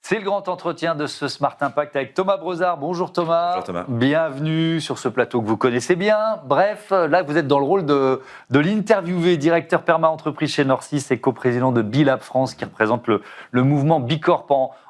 C'est le grand entretien de ce Smart Impact avec Thomas Brozard. Bonjour Thomas. Bonjour Thomas. Bienvenue sur ce plateau que vous connaissez bien. Bref, là vous êtes dans le rôle de l'interviewé, directeur perma entreprise chez Norcis et coprésident de Bilab France qui représente le mouvement Bicorp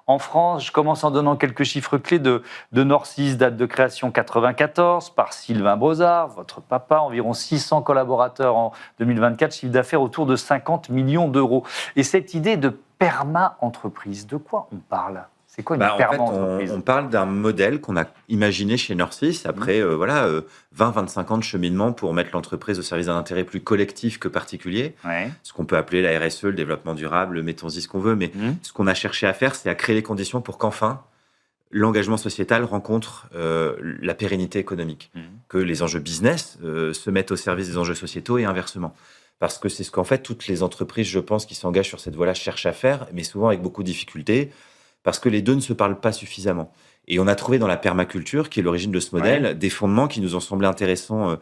en France. Je commence en donnant quelques chiffres clés de Norcis, date de création 94 par Sylvain Brozard, votre papa, environ 600 collaborateurs en 2024, chiffre d'affaires autour de 50 millions d'euros. Et cette idée de perma-entreprise, de quoi on parle ? C'est quoi une perma-entreprise ? On parle d'un modèle qu'on a imaginé chez Norcis après 20-25 ans de cheminement pour mettre l'entreprise au service d'un intérêt plus collectif que particulier. Ouais. Ce qu'on peut appeler la RSE, le développement durable, mettons-y ce qu'on veut. Mais ce qu'on a cherché à faire, c'est à créer les conditions pour qu'enfin, l'engagement sociétal rencontre la pérennité économique. Que les enjeux business se mettent au service des enjeux sociétaux et inversement. Parce que c'est ce qu'en fait toutes les entreprises, je pense, qui s'engagent sur cette voie-là cherchent à faire, mais souvent avec beaucoup de difficultés, parce que les deux ne se parlent pas suffisamment. Et on a trouvé dans la permaculture, qui est l'origine de ce modèle, des fondements qui nous ont semblé intéressants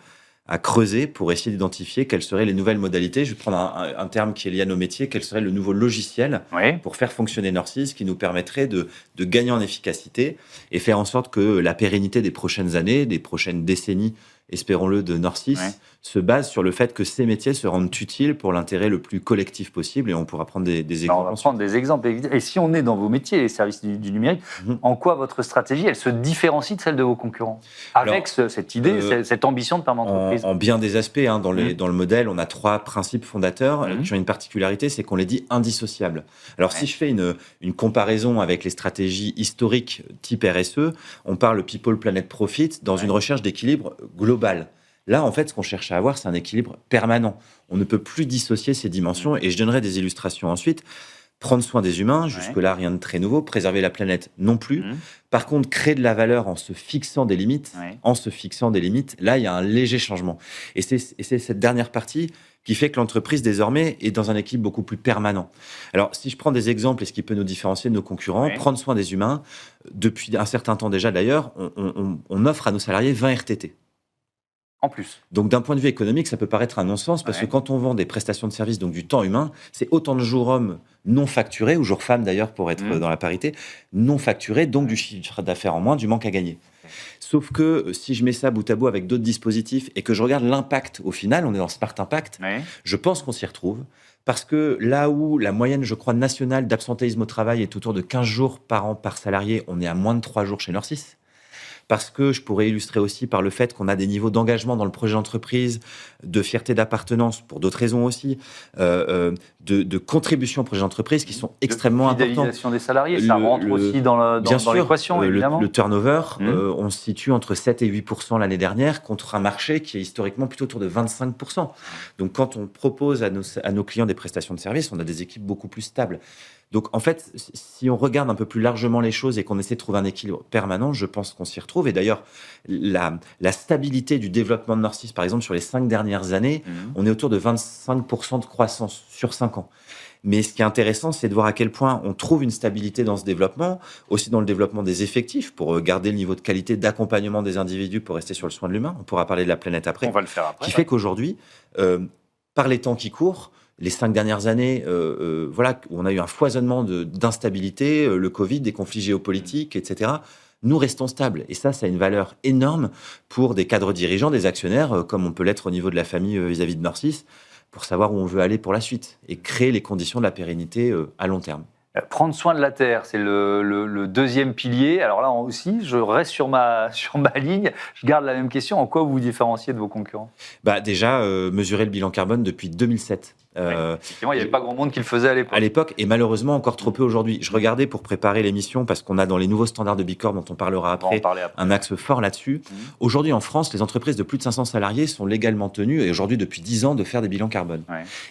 à creuser pour essayer d'identifier quelles seraient les nouvelles modalités. Je vais prendre un terme qui est lié à nos métiers, quel serait le nouveau logiciel pour faire fonctionner Norcis, qui nous permettrait de gagner en efficacité et faire en sorte que la pérennité des prochaines années, des prochaines décennies, espérons-le, de Norcis, se base sur le fait que ces métiers se rendent utiles pour l'intérêt le plus collectif possible, et on pourra prendre des exemples. On va prendre des exemples. Et si on est dans vos métiers, les services du numérique, en quoi votre stratégie, elle se différencie de celle de vos concurrents ? Avec cette idée, cette ambition de perma-entreprise. En bien des aspects, dans le modèle, on a 3 principes fondateurs qui ont une particularité, c'est qu'on les dit indissociables. Alors si je fais une comparaison avec les stratégies historiques type RSE, on parle People, Planet, Profit dans une recherche d'équilibre global. Là, en fait, ce qu'on cherche à avoir, c'est un équilibre permanent. On ne peut plus dissocier ces dimensions, et je donnerai des illustrations ensuite. Prendre soin des humains, jusque-là, rien de très nouveau. Préserver la planète, non plus. Par contre, créer de la valeur en se fixant des limites, là, il y a un léger changement. Et c'est cette dernière partie qui fait que l'entreprise, désormais, est dans un équilibre beaucoup plus permanent. Alors, si je prends des exemples, et ce qui peut nous différencier de nos concurrents, prendre soin des humains, depuis un certain temps déjà, d'ailleurs, on offre à nos salariés 20 RTT. En plus. Donc, d'un point de vue économique, ça peut paraître un non-sens parce que quand on vend des prestations de services, donc du temps humain, c'est autant de jours hommes non facturés, ou jours femmes d'ailleurs pour être dans la parité, non facturés, donc du chiffre d'affaires en moins, du manque à gagner. Sauf que si je mets ça bout à bout avec d'autres dispositifs et que je regarde l'impact au final, on est dans Smart Impact, je pense qu'on s'y retrouve. Parce que là où la moyenne, je crois, nationale d'absentéisme au travail est autour de 15 jours par an par salarié, on est à moins de 3 jours chez Norcis. Parce que je pourrais illustrer aussi par le fait qu'on a des niveaux d'engagement dans le projet d'entreprise, de fierté d'appartenance, pour d'autres raisons aussi, de contribution au projet d'entreprise qui sont extrêmement importants. Fidélisation des salariés, ça rentre aussi dans l'équation, évidemment. Le turnover, on se situe entre 7 et 8% l'année dernière, contre un marché qui est historiquement plutôt autour de 25%. Donc, quand on propose à nos clients des prestations de services, on a des équipes beaucoup plus stables. Donc, en fait, si on regarde un peu plus largement les choses et qu'on essaie de trouver un équilibre permanent, je pense qu'on s'y retrouve. Et d'ailleurs, la stabilité du développement de Norcis, par exemple, sur les 5 dernières années, on est autour de 25% de croissance sur 5 ans. Mais ce qui est intéressant, c'est de voir à quel point on trouve une stabilité dans ce développement, aussi dans le développement des effectifs, pour garder le niveau de qualité d'accompagnement des individus pour rester sur le soin de l'humain. On pourra parler de la planète après. On va le faire après. Qui fait qu'aujourd'hui, par les temps qui courent, les 5 dernières années, où on a eu un foisonnement d'instabilité, le Covid, des conflits géopolitiques, etc., nous restons stables. Et ça a une valeur énorme pour des cadres dirigeants, des actionnaires, comme on peut l'être au niveau de la famille vis-à-vis de Norcis, pour savoir où on veut aller pour la suite et créer les conditions de la pérennité à long terme. Prendre soin de la terre, c'est le deuxième pilier. Alors là aussi, je reste sur ma ligne. Je garde la même question. En quoi vous vous différenciez de vos concurrents ? Déjà, mesurer le bilan carbone depuis 2007. Effectivement, il n'y avait pas grand monde qui le faisait à l'époque. Et malheureusement, encore trop peu aujourd'hui. Je regardais pour préparer l'émission, parce qu'on a dans les nouveaux standards de Bicorp, dont on parlera après, un axe fort là-dessus. Aujourd'hui, en France, les entreprises de plus de 500 salariés sont légalement tenues, et aujourd'hui, depuis 10 ans, de faire des bilans carbone.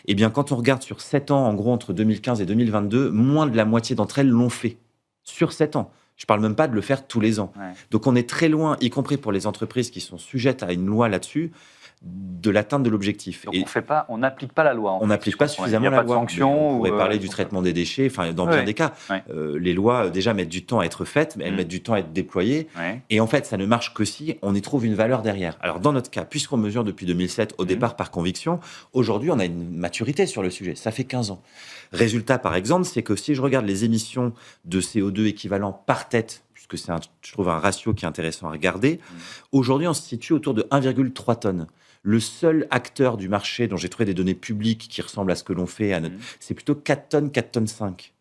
Et bien, quand on regarde sur 7 ans, en gros, entre 2015 et 2022, moins de la moitié d'entre elles l'ont fait. Sur 7 ans. Je ne parle même pas de le faire tous les ans. Donc, on est très loin, y compris pour les entreprises qui sont sujettes à une loi là-dessus, de l'atteinte de l'objectif. Donc on n'applique pas la loi. On n'applique pas suffisamment la loi. Il n'y a pas de sanction. On pourrait parler du traitement des déchets, dans bien des cas. Les lois, déjà, mettent du temps à être faites, mais elles mettent du temps à être déployées. Et en fait, ça ne marche que si on y trouve une valeur derrière. Alors, dans notre cas, puisqu'on mesure depuis 2007, au départ par conviction, aujourd'hui, on a une maturité sur le sujet. Ça fait 15 ans. Résultat, par exemple, c'est que si je regarde les émissions de CO2 équivalent par tête, puisque c'est, je trouve, un ratio qui est intéressant à regarder, aujourd'hui, on se situe autour de 1,3 tonnes. Le seul acteur du marché dont j'ai trouvé des données publiques qui ressemblent à ce que l'on fait, c'est plutôt 4 tonnes, 4 tonnes 5.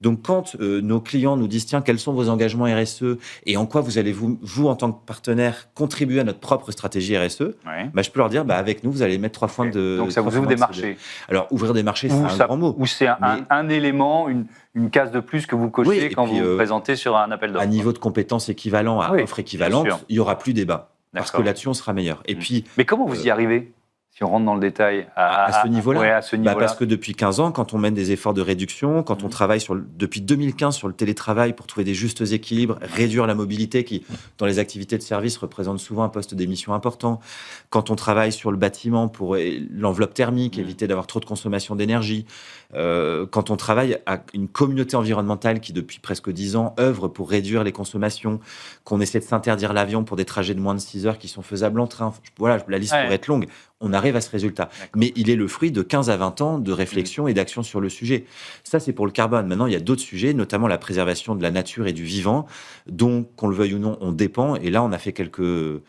Donc, quand nos clients nous disent, tiens, quels sont vos engagements RSE et en quoi vous allez, vous en tant que partenaire, contribuer à notre propre stratégie RSE, je peux leur dire, avec nous, vous allez mettre 3 points de... Donc, ça vous ouvre des marchés. Alors, ouvrir des marchés, c'est un grand mot. Ou c'est un élément, une case de plus que vous cochez quand vous vous présentez sur un appel d'offres. À niveau de compétences équivalent, à offre équivalente, il n'y aura plus débat. Parce que là-dessus, on sera meilleur. Et puis, mais comment vous y arrivez ? Si on rentre dans le détail à ce niveau-là, à ce niveau-là. Parce que depuis 15 ans, quand on mène des efforts de réduction, quand on travaille depuis 2015 sur le télétravail pour trouver des justes équilibres, réduire la mobilité qui, dans les activités de service, représente souvent un poste d'émission important, quand on travaille sur le bâtiment pour l'enveloppe thermique, éviter d'avoir trop de consommation d'énergie, quand on travaille à une communauté environnementale qui, depuis presque 10 ans, œuvre pour réduire les consommations, qu'on essaie de s'interdire l'avion pour des trajets de moins de 6 heures qui sont faisables en train. Voilà, la liste pourrait être longue. On arrive à ce résultat. Mais il est le fruit de 15 à 20 ans de réflexion et d'action sur le sujet. Ça, c'est pour le carbone. Maintenant, il y a d'autres sujets, notamment la préservation de la nature et du vivant, dont, qu'on le veuille ou non, on dépend. Et là, on a fait quelque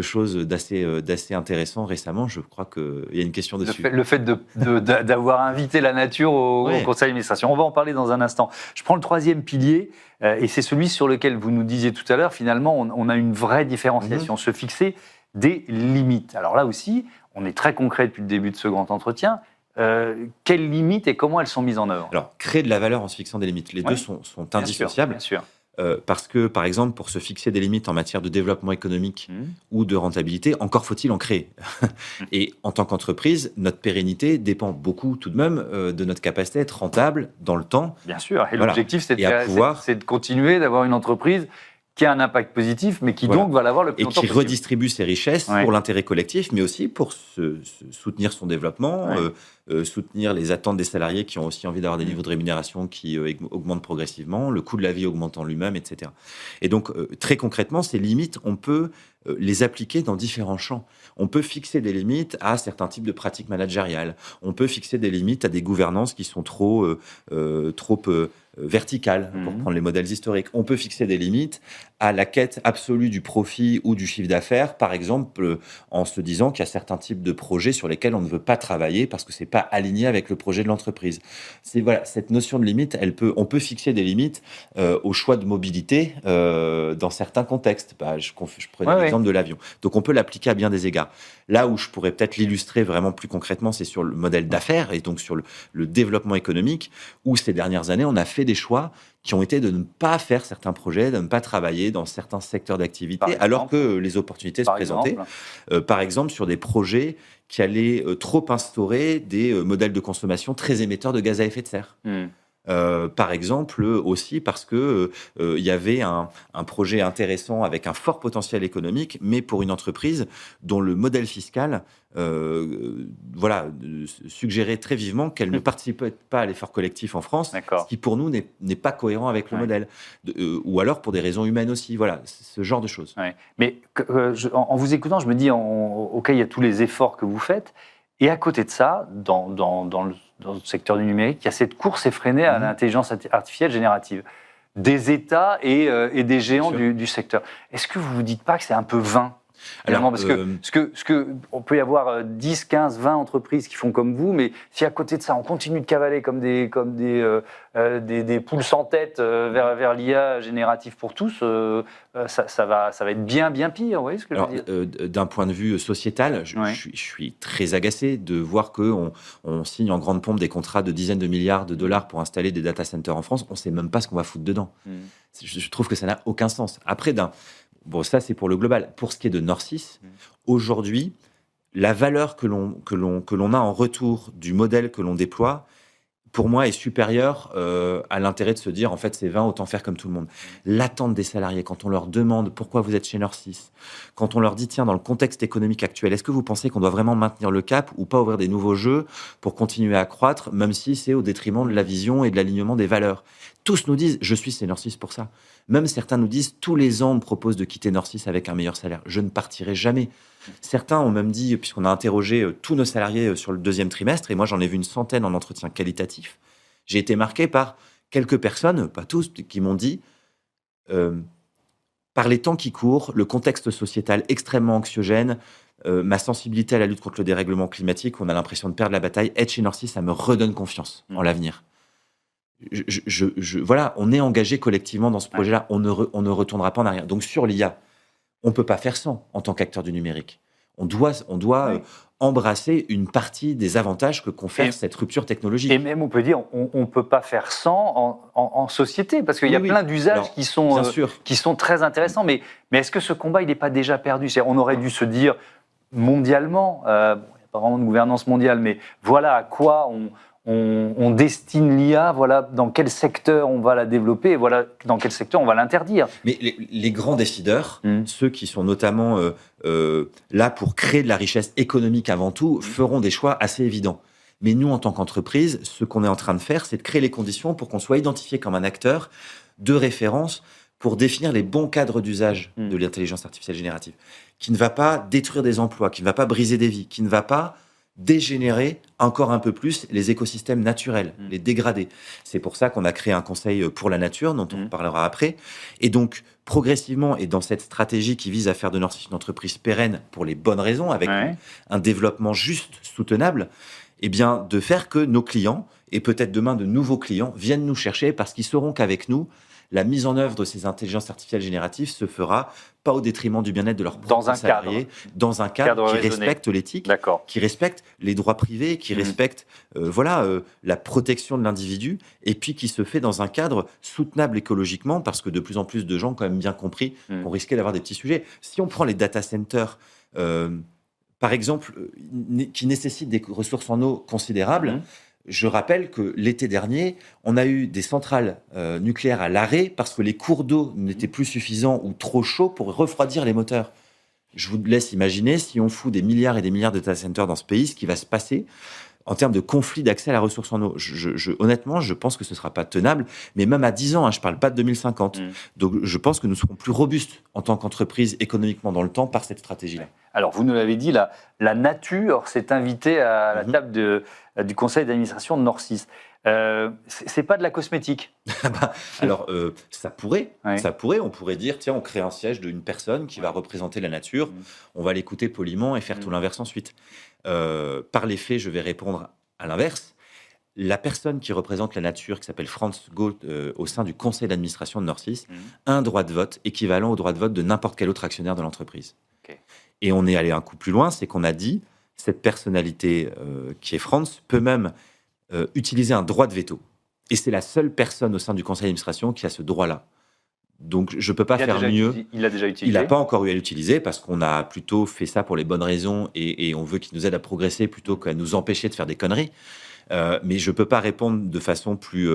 chose d'assez intéressant récemment. Je crois qu'il y a une question dessus. Le fait d'avoir invité la nature au conseil d'administration. On va en parler dans un instant. Je prends le troisième pilier, et c'est celui sur lequel vous nous disiez tout à l'heure, finalement, on a une vraie différenciation. Se fixer des limites. Alors là aussi, on est très concret depuis le début de ce grand entretien. Quelles limites et comment elles sont mises en œuvre ? Alors, créer de la valeur en se fixant des limites. Les deux sont indissociables. Bien sûr. Parce que, par exemple, pour se fixer des limites en matière de développement économique ou de rentabilité, encore faut-il en créer. Et en tant qu'entreprise, notre pérennité dépend beaucoup tout de même de notre capacité à être rentable dans le temps. Bien sûr. Et l'objectif, c'est de continuer d'avoir une entreprise qui a un impact positif, mais qui donc va l'avoir le plus longtemps possible. Et qui redistribue ses richesses pour l'intérêt collectif, mais aussi pour soutenir son développement, soutenir les attentes des salariés qui ont aussi envie d'avoir des niveaux de rémunération qui augmentent progressivement, le coût de la vie augmentant lui-même, etc. Et donc, très concrètement, ces limites, on peut les appliquer dans différents champs. On peut fixer des limites à certains types de pratiques managériales. On peut fixer des limites à des gouvernances qui sont trop verticales, pour prendre les modèles historiques. On peut fixer des limites à la quête absolue du profit ou du chiffre d'affaires, par exemple, en se disant qu'il y a certains types de projets sur lesquels on ne veut pas travailler parce que c'est pas aligné avec le projet de l'entreprise. Cette notion de limite, on peut fixer des limites au choix de mobilité dans certains contextes. Je prenais l'exemple de l'avion. Donc on peut l'appliquer à bien des égards. Là où je pourrais peut-être l'illustrer vraiment plus concrètement, c'est sur le modèle d'affaires et donc sur le développement économique, où ces dernières années, on a fait des choix qui ont été de ne pas faire certains projets, de ne pas travailler dans certains secteurs d'activité, alors que les opportunités se présentaient. Par exemple, sur des projets qui allaient trop instaurer des modèles de consommation très émetteurs de gaz à effet de serre. Par exemple, aussi parce que il y avait un projet intéressant avec un fort potentiel économique, mais pour une entreprise dont le modèle fiscal suggérait très vivement qu'elle ne participait pas à l'effort collectif en France, ce qui pour nous n'est pas cohérent avec le modèle, ou alors pour des raisons humaines aussi. Voilà, ce genre de choses. Mais en vous écoutant, je me dis, il y a tous les efforts que vous faites, et à côté de ça, dans le secteur du numérique, il y a cette course effrénée à l'intelligence artificielle générative des États et des géants du secteur. Est-ce que vous ne vous dites pas que c'est un peu vain ? Alors, parce que on peut y avoir 10, 15, 20 entreprises qui font comme vous, mais si à côté de ça, on continue de cavaler comme des poules sans tête vers l'IA générative pour tous, ça va être bien pire. Vous voyez ce que je veux dire ? D'un point de vue sociétal, je suis très agacé de voir qu'on signe en grande pompe des contrats de dizaines de milliards de dollars pour installer des data centers en France. On ne sait même pas ce qu'on va foutre dedans. Je trouve que ça n'a aucun sens. Après, ça, c'est pour le global. Pour ce qui est de Nord6, aujourd'hui, la valeur que l'on a en retour du modèle que l'on déploie pour moi, est supérieur à l'intérêt de se dire, en fait, c'est 20, autant faire comme tout le monde. L'attente des salariés, quand on leur demande pourquoi vous êtes chez Norcis, quand on leur dit, tiens, dans le contexte économique actuel, est-ce que vous pensez qu'on doit vraiment maintenir le cap ou pas ouvrir des nouveaux jeux pour continuer à croître, même si c'est au détriment de la vision et de l'alignement des valeurs? Tous nous disent, je suis chez Norcis pour ça. Même certains nous disent, tous les ans, on me propose de quitter Norcis avec un meilleur salaire. Je ne partirai jamais. Certains ont même dit, puisqu'on a interrogé tous nos salariés sur le 2e trimestre, et moi j'en ai vu une centaine en entretien qualitatif, j'ai été marqué par quelques personnes, pas tous, qui m'ont dit, par les temps qui courent, le contexte sociétal extrêmement anxiogène, ma sensibilité à la lutte contre le dérèglement climatique, on a l'impression de perdre la bataille, être chez Norcis, ça me redonne confiance en l'avenir. Voilà, on est engagé collectivement dans ce projet-là, on ne retournera pas en arrière. Donc sur l'IA, on ne peut pas faire sans en tant qu'acteur du numérique. On doit embrasser une partie des avantages que confère cette rupture technologique. Et même, on peut dire, on ne peut pas faire sans en société, parce qu'il y a plein d'usages qui sont très intéressants. Mais est-ce que ce combat, il n'est pas déjà perdu? On aurait dû se dire mondialement, il n'y a pas vraiment de gouvernance mondiale, mais voilà à quoi on destine l'IA, voilà dans quel secteur on va la développer, et voilà dans quel secteur on va l'interdire. Mais les grands décideurs, ceux qui sont notamment là pour créer de la richesse économique avant tout, feront des choix assez évidents. Mais nous, en tant qu'entreprise, ce qu'on est en train de faire, c'est de créer les conditions pour qu'on soit identifié comme un acteur de référence pour définir les bons cadres d'usage de l'intelligence artificielle générative, qui ne va pas détruire des emplois, qui ne va pas briser des vies, qui ne va pas dégénérer encore un peu plus les écosystèmes naturels, les dégrader. C'est pour ça qu'on a créé un conseil pour la nature, dont on parlera après. Et donc, progressivement, et dans cette stratégie qui vise à faire de Norcis une entreprise pérenne pour les bonnes raisons, avec un développement juste, soutenable, eh bien, de faire que nos clients, et peut-être demain de nouveaux clients, viennent nous chercher parce qu'ils sauront qu'avec nous, la mise en œuvre de ces intelligences artificielles génératives se fera pas au détriment du bien-être de leurs propres salariés, dans un cadre qui respecte l'éthique, qui respecte les droits privés, qui respecte la protection de l'individu, et puis qui se fait dans un cadre soutenable écologiquement, parce que de plus en plus de gens ont quand même bien compris qu'on risquait d'avoir des petits sujets. Si on prend les data centers, par exemple, qui nécessitent des ressources en eau considérables, je rappelle que l'été dernier, on a eu des centrales nucléaires à l'arrêt parce que les cours d'eau n'étaient plus suffisants ou trop chauds pour refroidir les moteurs. Je vous laisse imaginer, si on fout des milliards et des milliards de data centers dans ce pays, ce qui va se passer en termes de conflit d'accès à la ressource en eau. Honnêtement, je pense que ce ne sera pas tenable, mais même à 10 ans, je ne parle pas de 2050. Donc, je pense que nous serons plus robustes en tant qu'entreprise économiquement dans le temps par cette stratégie-là. Alors, vous nous l'avez dit, la nature s'est invitée à la table du conseil d'administration de Norcis. C'est pas de la cosmétique. Alors, ça pourrait. On pourrait dire, tiens, on crée un siège d'une personne qui va représenter la nature. On va l'écouter poliment et faire tout l'inverse ensuite. Par les faits, je vais répondre à l'inverse. La personne qui représente la nature, qui s'appelle Franz Gault, au sein du conseil d'administration de Norcis, a un droit de vote équivalent au droit de vote de n'importe quel autre actionnaire de l'entreprise. Et on est allé un coup plus loin, c'est qu'on a dit, cette personnalité qui est Franz peut même utiliser un droit de veto. Et c'est la seule personne au sein du conseil d'administration qui a ce droit-là. Donc, je ne peux pas faire mieux. Il l'a déjà utilisé. Il n'a pas encore eu à l'utiliser parce qu'on a plutôt fait ça pour les bonnes raisons et on veut qu'il nous aide à progresser plutôt qu'à nous empêcher de faire des conneries. Mais je ne peux pas répondre de façon plus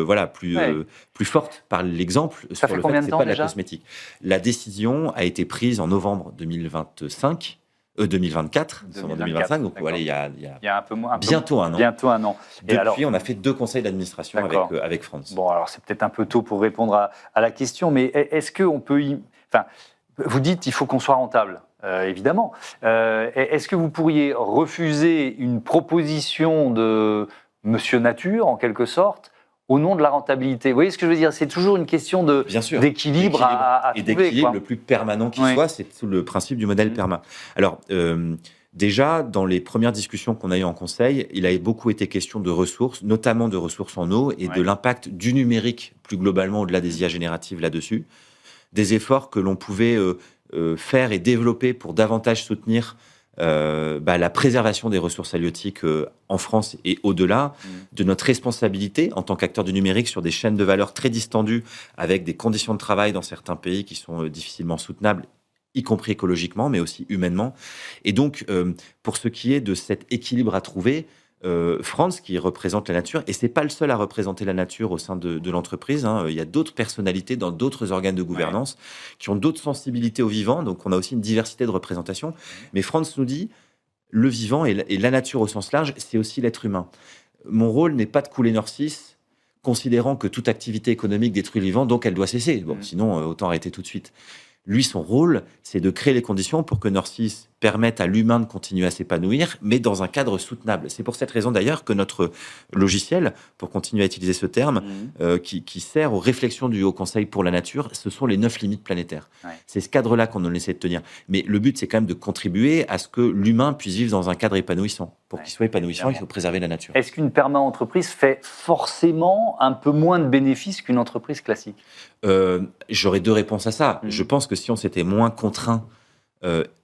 forte par l'exemple sur le fait que ce n'est pas de la cosmétique. La décision a été prise en novembre 2024, 2025, donc voilà, il y a un peu moins, bientôt un an. Bientôt un an. Et depuis, on a fait 2 conseils d'administration avec France. Bon, alors c'est peut-être un peu tôt pour répondre à la question, mais est-ce qu'on peut Enfin, vous dites qu'il faut qu'on soit rentable, évidemment. Est-ce que vous pourriez refuser une proposition de Monsieur Nature, en quelque sorte, au nom de la rentabilité? Vous voyez ce que je veux dire? C'est toujours une question d'équilibre à et trouver. D'équilibre le plus permanent qui soit, c'est tout le principe du modèle perma. Alors, déjà, dans les premières discussions qu'on a eues en conseil, il a beaucoup été question de ressources, notamment de ressources en eau, et de l'impact du numérique, plus globalement, au-delà des IA génératives là-dessus. Des efforts que l'on pouvait faire et développer pour davantage soutenir la préservation des ressources halieutiques en France et au-delà, de notre responsabilité en tant qu'acteur du numérique sur des chaînes de valeur très distendues, avec des conditions de travail dans certains pays qui sont difficilement soutenables, y compris écologiquement, mais aussi humainement. Et donc, pour ce qui est de cet équilibre à trouver, Franz qui représente la nature, et c'est pas le seul à représenter la nature au sein de l'entreprise. Il y a d'autres personnalités dans d'autres organes de gouvernance qui ont d'autres sensibilités au vivant, donc on a aussi une diversité de représentation. Mais Franz nous dit, le vivant et la nature au sens large, c'est aussi l'être humain. Mon rôle n'est pas de couler Nord6, considérant que toute activité économique détruit le vivant, donc elle doit cesser. Bon, sinon, autant arrêter tout de suite. Lui, son rôle, c'est de créer les conditions pour que Nord6 permette à l'humain de continuer à s'épanouir, mais dans un cadre soutenable. C'est pour cette raison d'ailleurs que notre logiciel, pour continuer à utiliser ce terme, qui sert aux réflexions du Haut Conseil pour la nature, ce sont les 9 limites planétaires. Ouais. C'est ce cadre-là qu'on essaie de tenir. Mais le but, c'est quand même de contribuer à ce que l'humain puisse vivre dans un cadre épanouissant. Pour qu'il soit épanouissant, il faut préserver la nature. Est-ce qu'une perma-entreprise fait forcément un peu moins de bénéfices qu'une entreprise classique ? J'aurais 2 réponses à ça. Je pense que si on s'était moins contraint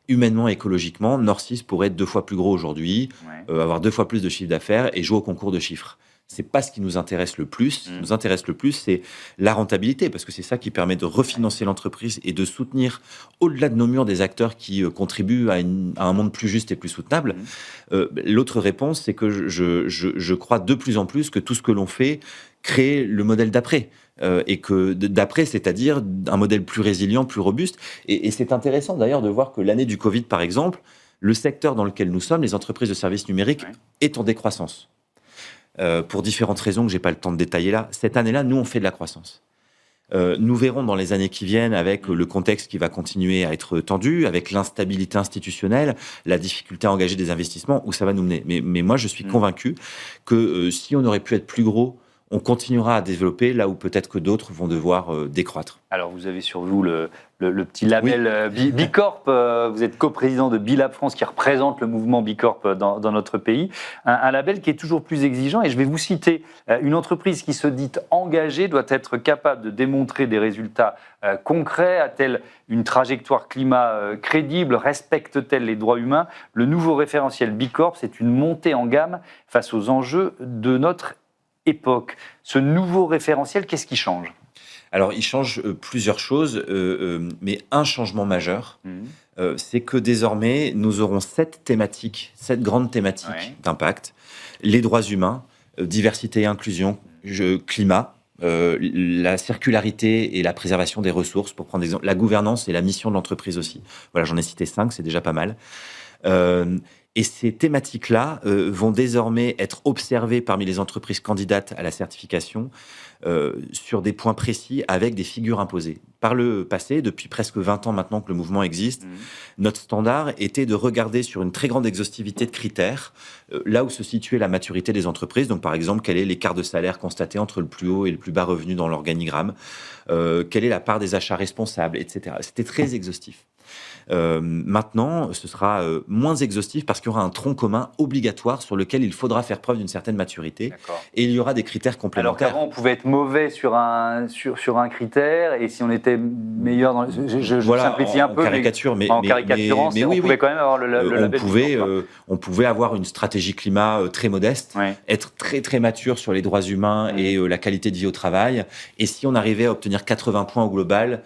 humainement, écologiquement, Nord6 pourrait être 2 fois plus gros aujourd'hui, avoir 2 fois plus de chiffre d'affaires et jouer au concours de chiffres. C'est pas ce qui nous intéresse le plus. Ce qui nous intéresse le plus, c'est la rentabilité, parce que c'est ça qui permet de refinancer l'entreprise et de soutenir, au-delà de nos murs, des acteurs qui contribuent à un monde plus juste et plus soutenable. L'autre réponse, c'est que je crois de plus en plus que tout ce que l'on fait crée le modèle d'après. Et que d'après, c'est-à-dire un modèle plus résilient, plus robuste. Et c'est intéressant d'ailleurs de voir que l'année du Covid, par exemple, le secteur dans lequel nous sommes, les entreprises de services numériques, est en décroissance. Pour différentes raisons que je n'ai pas le temps de détailler là. Cette année-là, nous, on fait de la croissance. Nous verrons dans les années qui viennent, avec le contexte qui va continuer à être tendu, avec l'instabilité institutionnelle, la difficulté à engager des investissements, où ça va nous mener. Mais moi, je suis convaincu que si on aurait pu être plus gros, on continuera à développer là où peut-être que d'autres vont devoir décroître. Alors, vous avez sur vous le petit label Bicorp. Vous êtes coprésident de Bilab France, qui représente le mouvement Bicorp dans notre pays. Un label qui est toujours plus exigeant. Et je vais vous citer, une entreprise qui se dit engagée doit être capable de démontrer des résultats concrets. A-t-elle une trajectoire climat crédible? Respecte-t-elle les droits humains? Le nouveau référentiel Bicorp, c'est une montée en gamme face aux enjeux de notre époque. Ce nouveau référentiel, qu'est-ce qui change ? Alors, il change plusieurs choses, mais un changement majeur, c'est que désormais, nous aurons 7 grandes thématiques d'impact. Les droits humains, diversité et inclusion, climat, la circularité et la préservation des ressources, pour prendre des exemples, la gouvernance et la mission de l'entreprise aussi. Voilà, j'en ai cité 5, c'est déjà pas mal. Et ces thématiques-là vont désormais être observées parmi les entreprises candidates à la certification sur des points précis avec des figures imposées. Par le passé, depuis presque 20 ans maintenant que le mouvement existe, notre standard était de regarder sur une très grande exhaustivité de critères là où se situait la maturité des entreprises. Donc par exemple, quel est l'écart de salaire constaté entre le plus haut et le plus bas revenu dans l'organigramme, quelle est la part des achats responsables, etc. C'était très exhaustif. Maintenant, ce sera moins exhaustif parce qu'il y aura un tronc commun obligatoire sur lequel il faudra faire preuve d'une certaine maturité. D'accord. Et il y aura des critères complémentaires. Alors qu'avant, on pouvait être mauvais sur un critère, et si on était meilleur dans... Je simplifie un peu. Caricature, mais en caricaturant, mais on pouvait quand même avoir le label. On pouvait avoir une stratégie climat très modeste, être très très mature sur les droits humains et la qualité de vie au travail. Et si on arrivait à obtenir 80 points au global,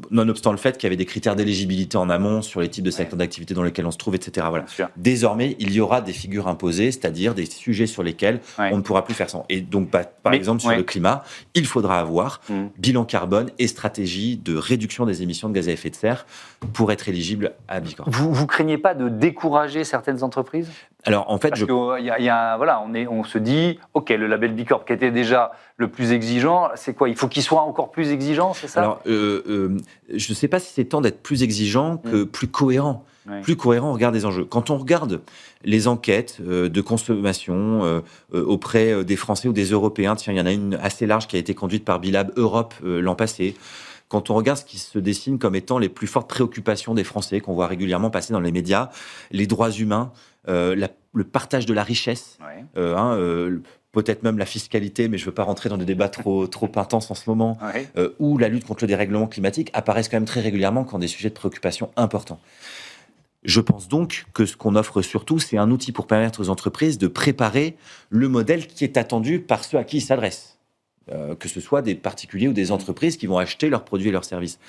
nonobstant le fait qu'il y avait des critères d'éligibilité en amont sur les types de secteurs d'activité dans lesquels on se trouve, etc. Voilà. Désormais, il y aura des figures imposées, c'est-à-dire des sujets sur lesquels on ne pourra plus faire sans. Et donc, par exemple, sur le climat, il faudra avoir bilan carbone et stratégie de réduction des émissions de gaz à effet de serre pour être éligible à Bicorp. Vous craignez pas de décourager certaines entreprises ? Alors, en fait, on se dit, ok, le label Bicorp qui était déjà le plus exigeant, c'est quoi ? Il faut qu'il soit encore plus exigeant, c'est ça ? Alors, je ne sais pas si c'est temps d'être plus exigeant que plus cohérent. Plus cohérent, on regarde les enjeux. Quand on regarde les enquêtes de consommation auprès des Français ou des Européens, tiens, il y en a une assez large qui a été conduite par Bilab Europe l'an passé. Quand on regarde ce qui se dessine comme étant les plus fortes préoccupations des Français, qu'on voit régulièrement passer dans les médias, les droits humains, le partage de la richesse, peut-être même la fiscalité, mais je ne veux pas rentrer dans des débats trop intenses en ce moment, ou la lutte contre le dérèglement climatique apparaissent quand même très régulièrement comme des sujets de préoccupation importants. Je pense donc que ce qu'on offre surtout, c'est un outil pour permettre aux entreprises de préparer le modèle qui est attendu par ceux à qui ils s'adressent. que ce soit des particuliers ou des entreprises qui vont acheter leurs produits et leurs services.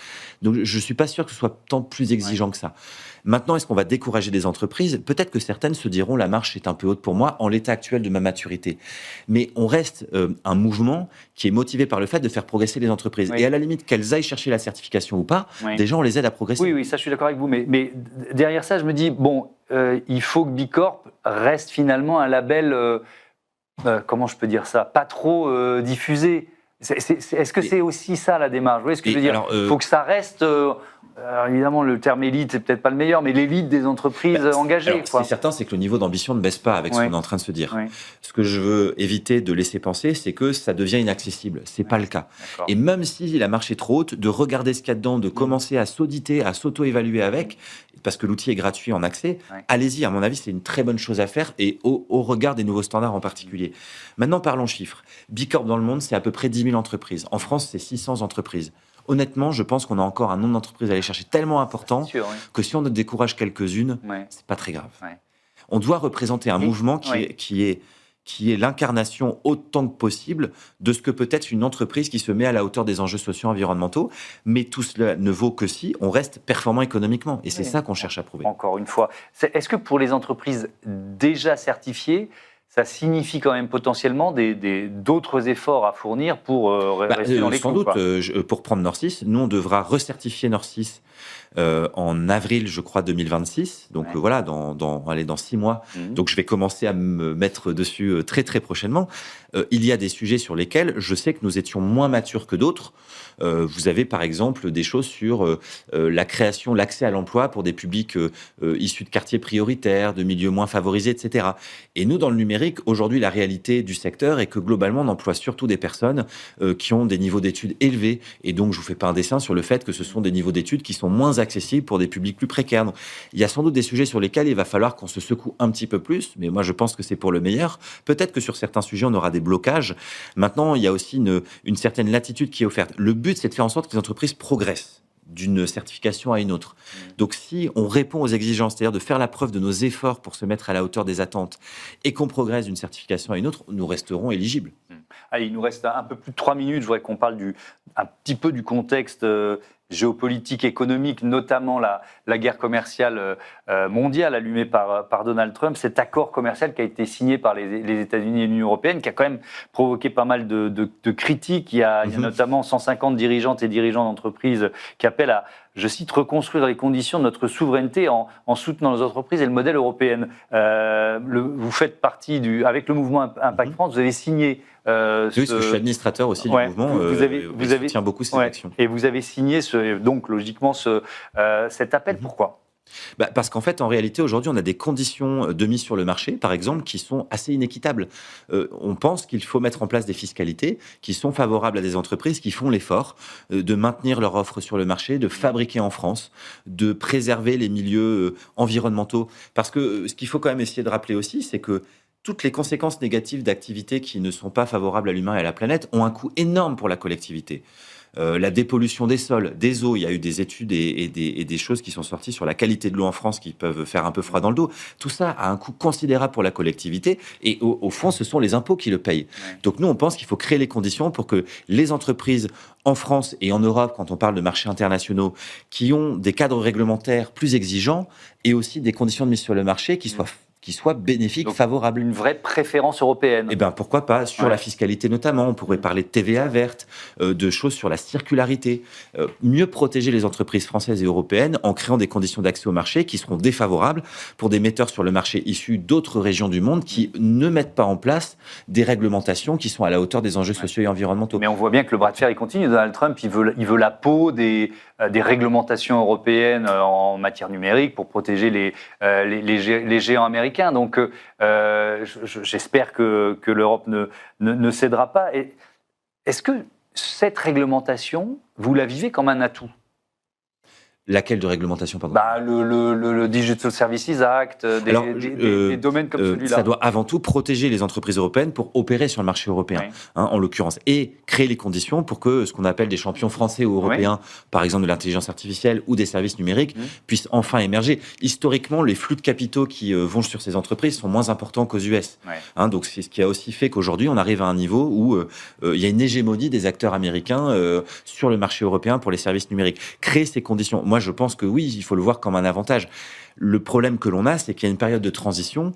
Donc, je ne suis pas sûr que ce soit tant plus exigeant que ça. Maintenant, est-ce qu'on va décourager des entreprises ? Peut-être que certaines se diront la marche est un peu haute pour moi en l'état actuel de ma maturité. Mais on reste un mouvement qui est motivé par le fait de faire progresser les entreprises. Et à la limite, qu'elles aillent chercher la certification ou pas, déjà on les aide à progresser. Oui, ça je suis d'accord avec vous. Mais derrière ça, je me dis, bon, il faut que Bicorp reste finalement un label... comment je peux dire ça, pas trop diffusé. Est-ce que c'est aussi ça la démarche ? Vous voyez ce que je veux dire ? Il faut que ça reste, évidemment le terme élite c'est peut-être pas le meilleur, mais l'élite des entreprises engagées. Alors, ce qui est certain, c'est que le niveau d'ambition ne baisse pas avec ce qu'on est en train de se dire. Ce que je veux éviter de laisser penser, c'est que ça devient inaccessible. C'est pas le cas. Et même si la marche est trop haute, de regarder ce qu'il y a dedans, de commencer à s'auditer, à s'auto-évaluer avec, parce que l'outil est gratuit en accès, allez-y, à mon avis, c'est une très bonne chose à faire et au regard des nouveaux standards en particulier. Maintenant, parlons chiffres. Bicorp dans le monde, c'est à peu près 10 000 entreprises. En France, c'est 600 entreprises. Honnêtement, je pense qu'on a encore un nombre d'entreprises à aller chercher tellement important que si on en décourage quelques-unes, c'est pas très grave. On doit représenter un mouvement qui est l'incarnation autant que possible de ce que peut être une entreprise qui se met à la hauteur des enjeux sociaux et environnementaux. Mais tout cela ne vaut que si on reste performant économiquement. Et c'est ça qu'on cherche à prouver. Encore une fois. Est-ce que pour les entreprises déjà certifiées, ça signifie quand même potentiellement d'autres efforts à fournir pour rester dans les sans clous, doute, pour prendre Nord6, nous, on devra recertifier Nord6 en avril, je crois, 2026. Donc voilà, dans 6 mois. Donc je vais commencer à me mettre dessus très, très prochainement. Il y a des sujets sur lesquels je sais que nous étions moins matures que d'autres. Vous avez, par exemple, des choses sur la création, l'accès à l'emploi pour des publics issus de quartiers prioritaires, de milieux moins favorisés, etc. Et nous, dans le numérique, aujourd'hui, la réalité du secteur est que globalement, on emploie surtout des personnes qui ont des niveaux d'études élevés. Et donc, je vous fais pas un dessin sur le fait que ce sont des niveaux d'études qui sont moins accessibles pour des publics plus précaires. Donc, il y a sans doute des sujets sur lesquels il va falloir qu'on se secoue un petit peu plus, mais moi, je pense que c'est pour le meilleur. Peut-être que sur certains sujets, on aura des blocages. Maintenant, il y a aussi une certaine latitude qui est offerte. Le but, c'est de faire en sorte que les entreprises progressent d'une certification à une autre. Donc, si on répond aux exigences, c'est-à-dire de faire la preuve de nos efforts pour se mettre à la hauteur des attentes et qu'on progresse d'une certification à une autre, nous resterons éligibles. Allez, il nous reste un peu plus de 3 minutes. Je voudrais qu'on parle un petit peu du contexte géopolitique, économique, notamment la guerre commerciale mondiale allumée par Donald Trump, cet accord commercial qui a été signé par les États-Unis et l'Union européenne, qui a quand même provoqué pas mal de critiques. Il y a notamment 150 dirigeantes et dirigeants d'entreprises qui appellent à, je cite, reconstruire les conditions de notre souveraineté en soutenant nos entreprises et le modèle européen. Vous faites partie avec le mouvement Impact France, vous avez signé... Oui, parce que je suis administrateur aussi du mouvement, vous soutient beaucoup ces actions. Et vous avez signé, donc logiquement, cet appel. Pourquoi ? Parce qu'en fait, en réalité, aujourd'hui, on a des conditions de mise sur le marché, par exemple, qui sont assez inéquitables. On pense qu'il faut mettre en place des fiscalités qui sont favorables à des entreprises qui font l'effort de maintenir leur offre sur le marché, de fabriquer en France, de préserver les milieux environnementaux. Parce que ce qu'il faut quand même essayer de rappeler aussi, c'est que toutes les conséquences négatives d'activités qui ne sont pas favorables à l'humain et à la planète ont un coût énorme pour la collectivité. La dépollution des sols, des eaux, il y a eu des études et des choses qui sont sorties sur la qualité de l'eau en France qui peuvent faire un peu froid dans le dos. Tout ça a un coût considérable pour la collectivité et au fond, ce sont les impôts qui le payent. Donc nous, on pense qu'il faut créer les conditions pour que les entreprises en France et en Europe, quand on parle de marchés internationaux, qui ont des cadres réglementaires plus exigeants et aussi des conditions de mise sur le marché qui soient bénéfiques, favorables. Une vraie préférence européenne. Eh bien, pourquoi pas, sur la fiscalité notamment. On pourrait parler de TVA verte, de choses sur la circularité. Mieux protéger les entreprises françaises et européennes en créant des conditions d'accès au marché qui seront défavorables pour des metteurs sur le marché issus d'autres régions du monde qui ne mettent pas en place des réglementations qui sont à la hauteur des enjeux sociaux et environnementaux. Mais on voit bien que le bras de fer, il continue. Donald Trump, il veut la peau des réglementations européennes en matière numérique pour protéger les géants américains. Donc, j'espère que l'Europe ne cédera pas. Est-ce que cette réglementation, vous la vivez comme un atout ? Laquelle de réglementation, pardon? Le Digital Services Act, des domaines comme celui-là. Ça doit avant tout protéger les entreprises européennes pour opérer sur le marché européen, en l'occurrence, et créer les conditions pour que ce qu'on appelle des champions français ou européens, par exemple de l'intelligence artificielle ou des services numériques, puissent enfin émerger. Historiquement, les flux de capitaux qui vont sur ces entreprises sont moins importants qu'aux US. Donc c'est ce qui a aussi fait qu'aujourd'hui, on arrive à un niveau où il y a une hégémonie des acteurs américains sur le marché européen pour les services numériques. Créer ces conditions. Moi, je pense que oui, il faut le voir comme un avantage. Le problème que l'on a, c'est qu'il y a une période de transition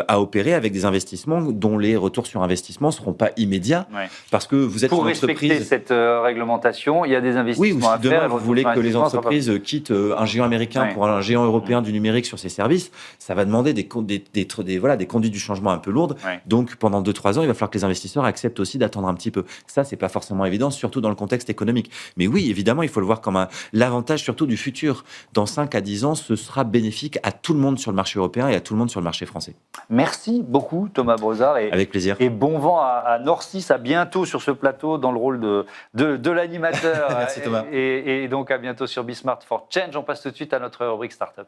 à opérer avec des investissements dont les retours sur investissement ne seront pas immédiats, parce que vous êtes pour une respecter entreprise... cette réglementation, il y a des investissements à faire. Demain, vous voulez que les entreprises quittent un géant américain pour un géant européen du numérique sur ses services, ça va demander des conduites du changement un peu lourdes. Donc, pendant 2-3 ans, il va falloir que les investisseurs acceptent aussi d'attendre un petit peu. Ça, c'est pas forcément évident, surtout dans le contexte économique. Mais oui, évidemment, il faut le voir comme l'avantage surtout du futur. Dans 5 à 10 ans, ce sera bénéfique à tout le monde sur le marché européen et à tout le monde sur le marché français. Merci beaucoup Thomas Brosard avec plaisir. Et bon vent à Nord6, à bientôt sur ce plateau dans le rôle de l'animateur. Merci Thomas. Et donc à bientôt sur Be Smart for Change. On passe tout de suite à notre rubrique Startup.